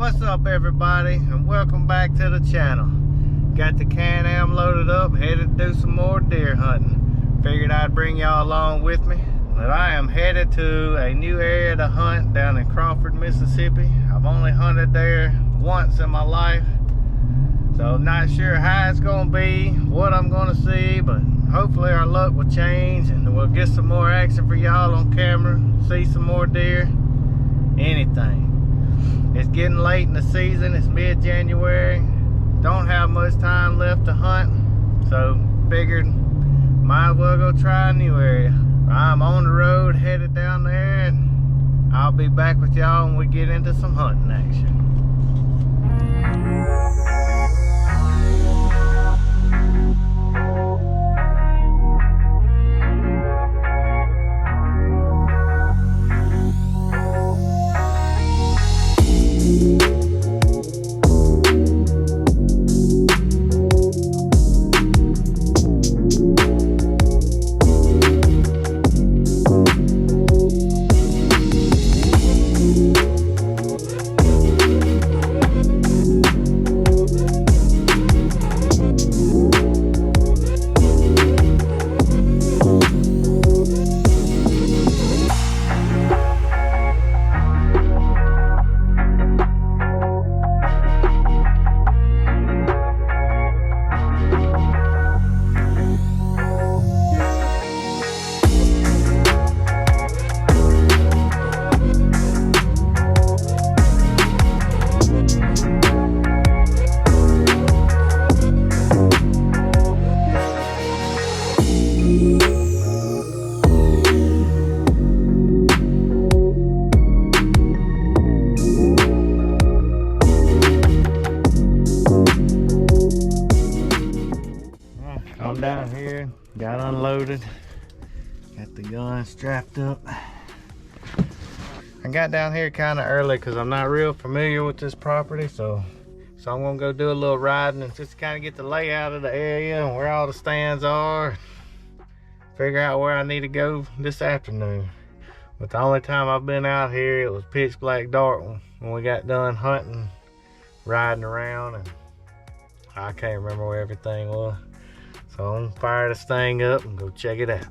What's up, everybody, and welcome back to the channel. Got the Can-Am loaded up, headed to do some more deer hunting. Figured I'd bring y'all along with me. But I am headed to a new area to hunt down in Crawford, Mississippi. I've only hunted there once in my life, so not sure how it's gonna be, what I'm gonna see, but hopefully our luck will change and we'll get some more action for y'all on camera, see some more deer, anything. It's getting late in the season, it's mid-January, don't have much time left to hunt, so figured might as well go try a new area. I'm on the road headed down there, and I'll be back with y'all when we get into some hunting action. I'm down here, got unloaded, got the gun strapped up. I got down here kind of early because I'm not real familiar with this property, so I'm gonna go do a little riding and just kind of get the layout of the area and where all the stands are, figure out where I need to go this afternoon. But the only time I've been out here, it was pitch black dark when we got done hunting, riding around, and I can't remember where everything was. So I'm gonna fire this thing up and go check it out.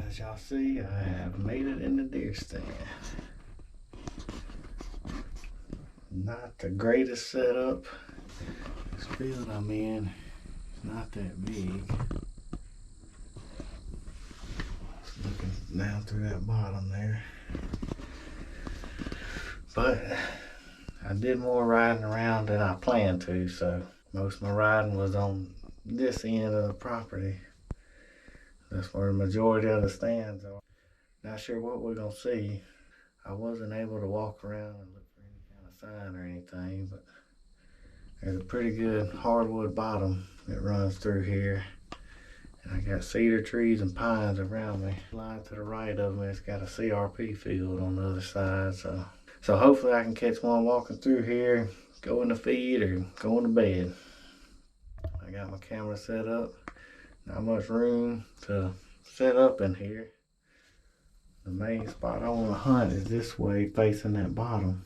As y'all see, I have made it in the deer stand. Not the greatest setup. This field I'm in is not that big. Just looking down through that bottom there. But I did more riding around than I planned to, so most of my riding was on this end of the property. That's where the majority of the stands are. Not sure what we're gonna see. I wasn't able to walk around and look for any kind of sign or anything, but there's a pretty good hardwood bottom that runs through here. And I got cedar trees and pines around me. Line to the right of me, it's got a CRP field on the other side. So hopefully I can catch one walking through here, go in the feed or go into bed. I got my camera set up. Not much room to set up in here. The main spot I want to hunt is this way, facing that bottom.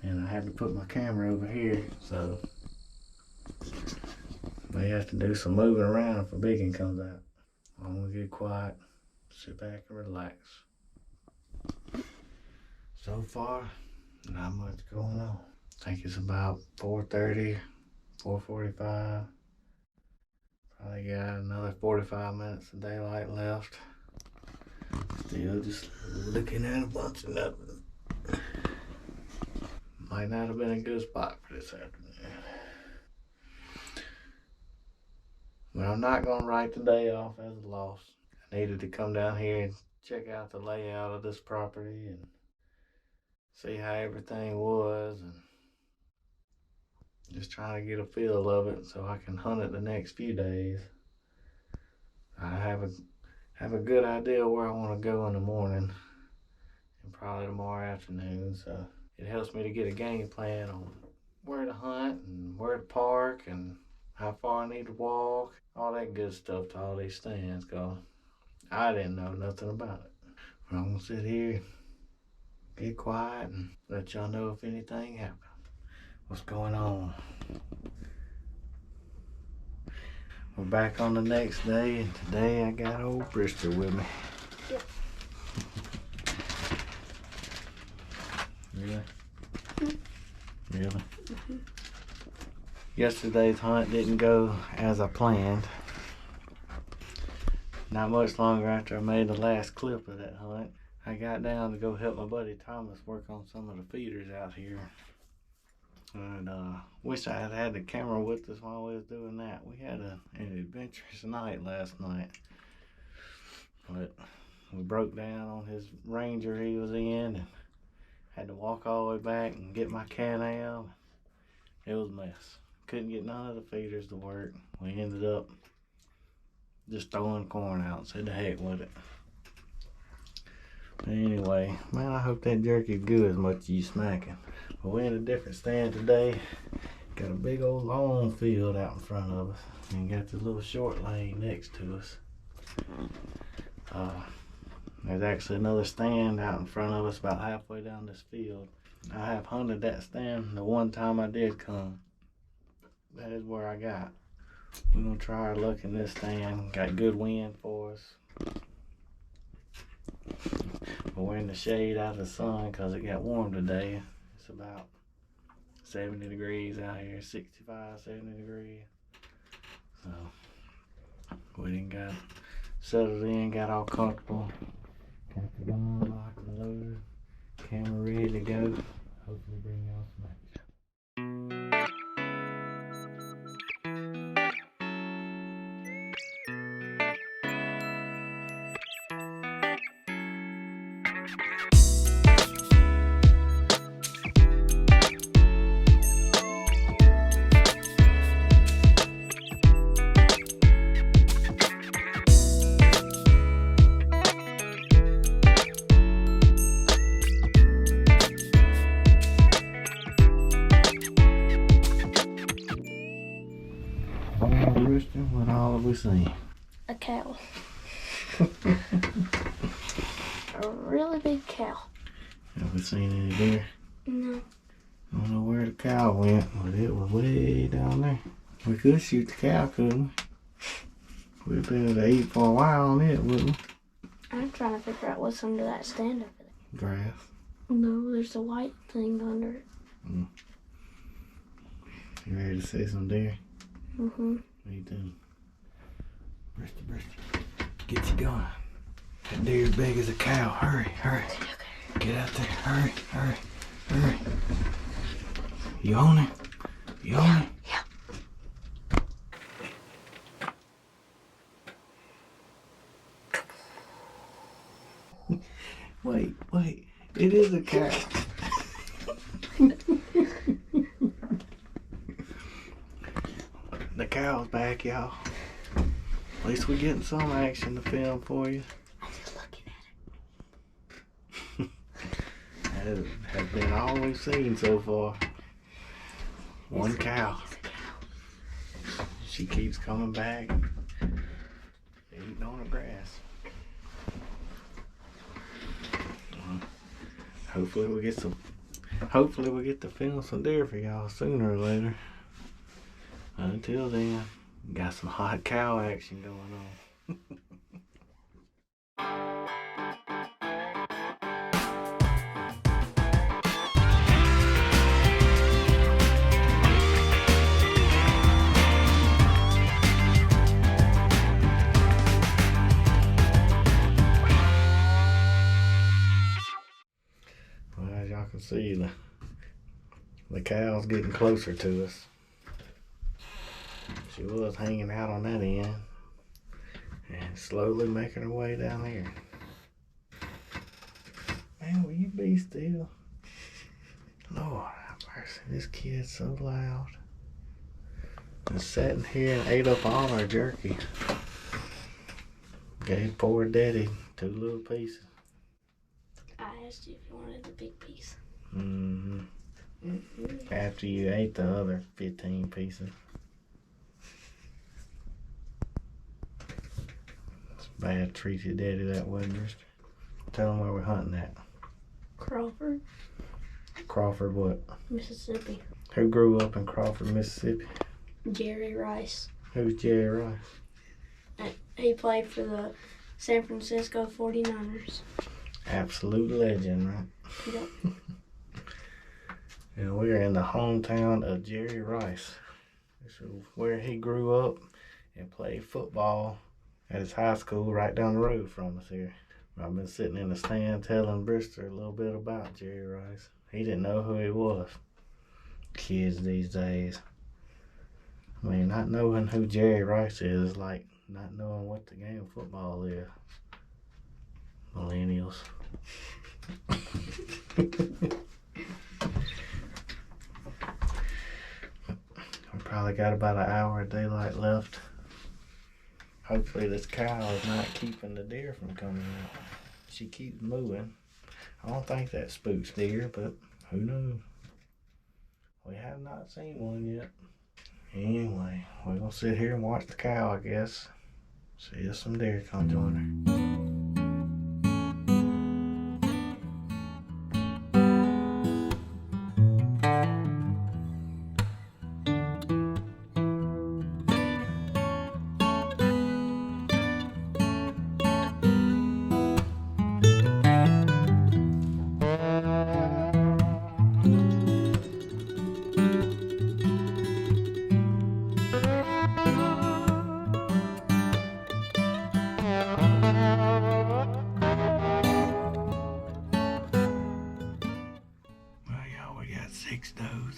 And I have to put my camera over here, so may have to do some moving around if a biggin comes out. I'm gonna get quiet, sit back and relax. So far, not much going on. I think it's about 4:30, 4:45. Probably got another 45 minutes of daylight left. Still just looking at a bunch of nothing. Might not have been a good spot for this afternoon. But I'm not going to write the day off as a loss. I needed to come down here and check out the layout of this property and see how everything was, and just trying to get a feel of it so I can hunt it the next few days. I have a good idea where I want to go in the morning and probably tomorrow afternoon, so it helps me to get a game plan on where to hunt and where to park and how far I need to walk, all that good stuff to all these stands, cause I didn't know nothing about it. But I'm gonna sit here, get quiet, and let y'all know if anything happens. What's going on? We're back on the next day, and today I got old Bristol with me. Yep. Really? Mm-hmm. Really? Mm-hmm. Yesterday's hunt didn't go as I planned. Not much longer after I made the last clip of that hunt, I got down to go help my buddy Thomas work on some of the feeders out here. And wish I had had the camera with us while we was doing that. We had an adventurous night last night. But we broke down on his Ranger he was in and had to walk all the way back and get my Can-Am. It was a mess. Couldn't get none of the feeders to work. We ended up just throwing corn out and said the heck with it. But anyway, man, I hope that jerky's good as much as you smacking. But we're in a different stand today. Got a big old long field out in front of us. And got this little short lane next to us. There's actually another stand out in front of us about halfway down this field. I have hunted that stand the one time I did come. That is where I got. We're gonna try our luck in this stand. Got good wind for us. But we're in the shade out of the sun because it got warm today. It's about 70 degrees out here, 65, 70 degrees. So we didn't got settled in, got all comfortable. Got the gun locked and loaded. Camera ready to go. Hopefully bring y'all some action. What all have we seen? A cow. A really big cow. Have we seen any deer? No. I don't know where the cow went, but it was way down there. We could shoot the cow, couldn't we? We'd be able to eat for a while on it, wouldn't we? I'm trying to figure out what's under that stand over there. Grass. No, there's a white thing under it. You ready to see some deer? Mm-hmm. Me too. Bristol, get you going. That deer's big as a cow. Hurry. Okay. Get out there. Hurry. You on it? Yeah. Wait. It is a cow. The cow's back, y'all. At least we're getting some action to film for you. I'm just looking at it. That has been all we've seen so far. One cow. She keeps coming back, eating on the grass. Hopefully we get to film some deer for y'all sooner or later. Until then, got some hot cow action going on. I can see the cows getting closer to us. She was hanging out on that end and slowly making her way down here. Man, will you be still? Lord have mercy, this kid's so loud. Just sitting here and ate up all our jerky. Gave poor daddy 2 little pieces. I asked you if you wanted the big piece. Mm-hmm. After you ate the other 15 pieces. It's bad treat your daddy that way, mister. Tell him where we're hunting at. Crawford, Crawford what? Mississippi. Who grew up in Crawford, Mississippi? Jerry Rice. Who's Jerry Rice? He played for the San Francisco 49ers. Absolute legend, right? Yep. And we're in the hometown of Jerry Rice. This is where he grew up and played football at his high school right down the road from us here. I've been sitting in the stand telling Brister a little bit about Jerry Rice. He didn't know who he was. Kids these days. I mean, not knowing who Jerry Rice is like not knowing what the game of football is. Millennials. We probably got about an hour of daylight left. Hopefully this cow is not keeping the deer from coming out. She keeps moving. I don't think that spooks deer, but who knows? We have not seen one yet. Anyway, we're gonna sit here and watch the cow, I guess. See if some deer come join her.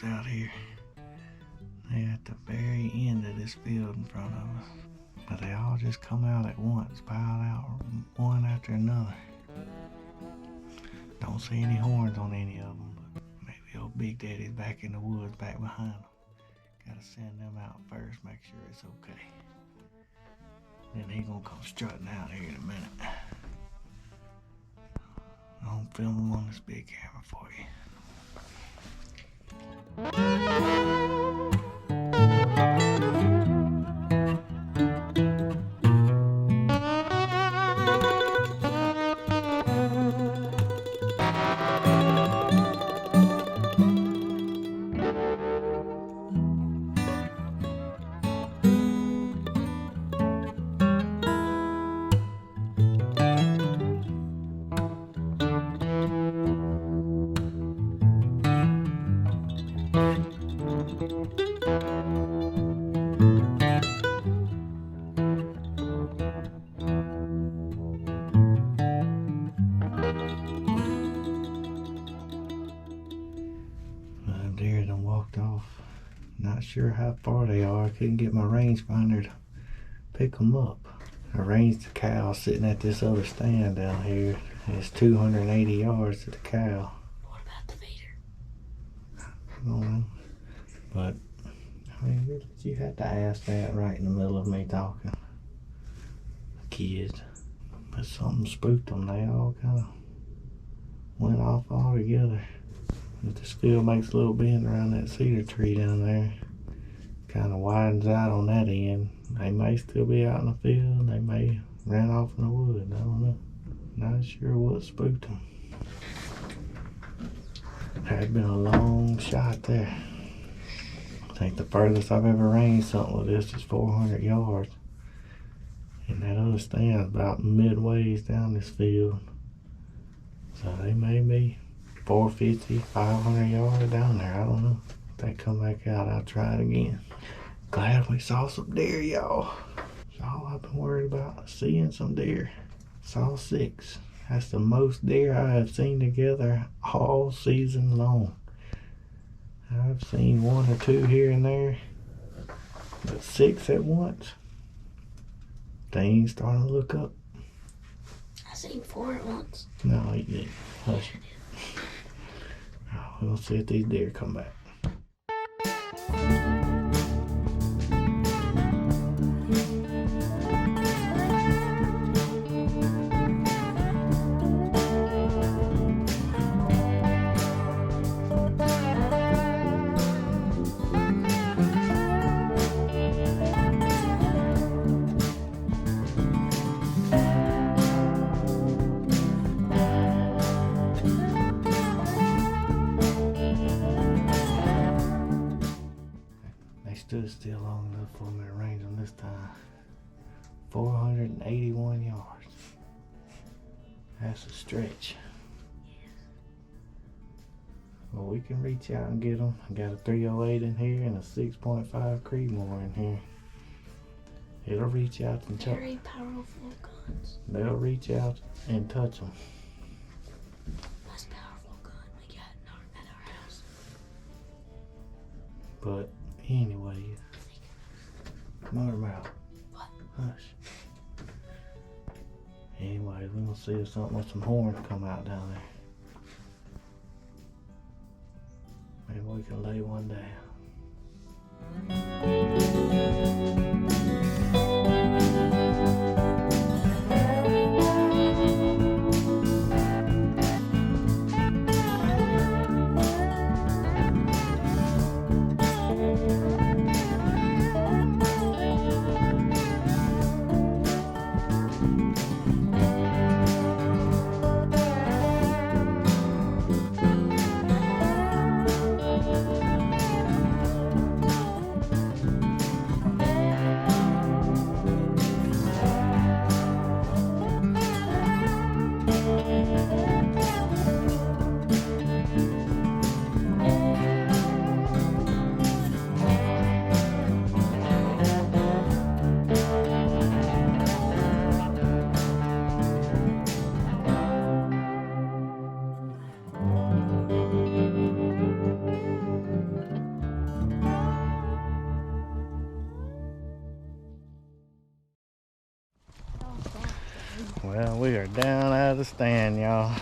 Out here. They're at the very end of this field in front of us. But they all just come out at once, piled out one after another. Don't see any horns on any of them, but maybe old Big Daddy's back in the woods back behind them. Gotta send them out first, make sure it's okay. Then he gonna come strutting out here in a minute. I'm filming on this big camera for you. Deer done walked off. Not sure how far they are. I couldn't get my rangefinder to pick them up. I ranged the cow sitting at this other stand down here. It's 280 yards to the cow. What about the feeder? I don't know. But, I mean, you had to ask that right in the middle of me talking. The kids. But something spooked them. They all kind of went off all together. But this field makes a little bend around that cedar tree down there. Kind of widens out on that end. They may still be out in the field. They may ran off in the woods. I don't know. Not sure what spooked them. Had been a long shot there. I think the furthest I've ever ranged something with this is 400 yards. And that other stand's about midways down this field. So they may be 450, 500 yards down there. I don't know. If they come back out, I'll try it again. Glad we saw some deer, y'all. That's all I've been worried about, seeing some deer. Saw 6. That's the most deer I have seen together all season long. I've seen 1 or 2 here and there, but 6 at once. Things starting to look up. I seen 4 at once. No, he didn't. Hush. We'll see if these deer come back. Stood still long enough for me to range them this time. 481 yards. That's a stretch. Well, we can reach out and get them. I got a 308 in here and a 6.5 Creedmoor in here. It'll reach out and touch. Very powerful guns. They'll reach out and touch them. Most powerful gun we got at our house. But anyway, motor mouth. What? Hush. Anyway, we're gonna see if something with some horns come out down there. Maybe we can lay one down. Well, we are down out of the stand, y'all.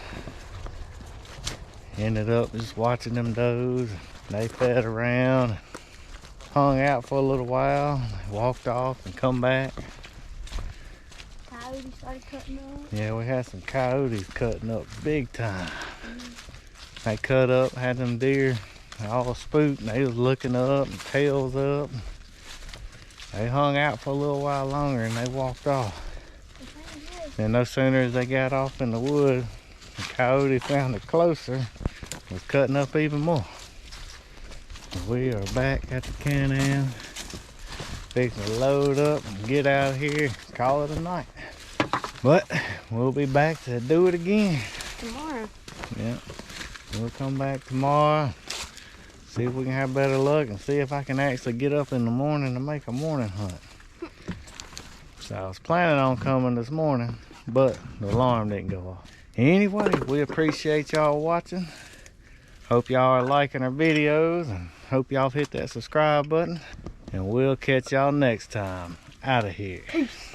Ended up just watching them does. They fed around, hung out for a little while, walked off and come back. Coyotes started cutting up. Yeah, we had some coyotes cutting up big time. They cut up, had them deer all spooked, and they was looking up and tails up. They hung out for a little while longer and they walked off. And no sooner as they got off in the wood, the coyote found it closer, was cutting up even more. We are back at the Can-Am, fixing to load up and get out of here, call it a night. But we'll be back to do it again. Tomorrow. Yeah, we'll come back tomorrow, see if we can have better luck and see if I can actually get up in the morning to make a morning hunt. So I was planning on coming this morning, but the alarm didn't go off. Anyway, we appreciate y'all watching. Hope y'all are liking our videos and hope y'all hit that subscribe button. And we'll catch y'all next time. Out of here. Peace.